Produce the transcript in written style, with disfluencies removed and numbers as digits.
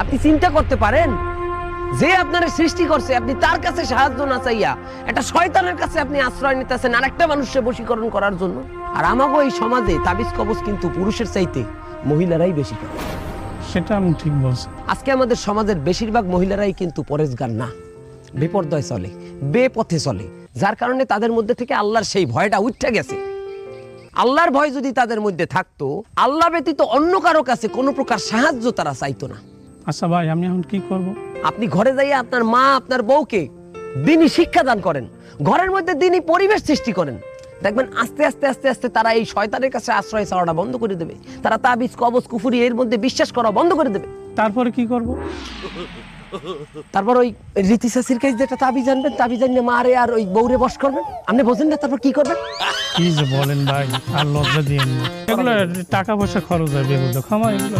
আপনি চিন্তা করতে পারেন যে আপনার সৃষ্টি করছে, আপনি তার কাছে সাহায্য না চাইয়া একটা শয়তানের কাছে আপনি আশ্রয় নিতেছেন আরেকটা মানুষকে বশীকরণ করার জন্য। আর আমাগো এই সমাজে তাবিজ কবজ কিন্তু পুরুষের চাইতে মহিলারাই বেশি করে। সেটা আমি ঠিক বলছি। আজকে আমাদের সমাজের বেশিরভাগ মহিলারাই কিন্তু পরেশগার না, বিপর্যয় চলে, বেপথে চলে, যার কারণে তাদের মধ্যে থেকে আল্লাহর সেই ভয়টা উঠে গেছে। আল্লাহর ভয় যদি তাদের মধ্যে থাকতো, আল্লাহ ব্যতীত অন্য কারো কাছে কোনো প্রকার সাহায্য তারা চাইতো না। আচ্ছা ভাই, আমি এখন কি করব? আপনি ঘরে যাইয়া আপনার মা আপনার বউকে দিনই শিক্ষা দান করেন, ঘরের মধ্যে দিনই পরিবেশ সৃষ্টি করেন, দেখবেন আস্তে আস্তে আস্তে আস্তে তারা এই শয়তানের কাছে আশ্রয় চাওয়াটা বন্ধ করে দেবে। তারা তাবিজ কবজ কুফরি এর মধ্যে বিশ্বাস করা বন্ধ করে দেবে। তারপরে কি করব? তারপর ওই রীতি শাসির কাছে যেটা তাবিজ আনবেন, তাবিজ আনিয়ে মারে আর ওই বউরে বশ করবেন। আপনি বোঝেন না তারপর কি করবেন? কি যে বলেন ভাই, আর লজ্জা দিয়ে এগুলো টাকা পয়সা খরচ হয় বেহুদা, ক্ষমা এগুলো।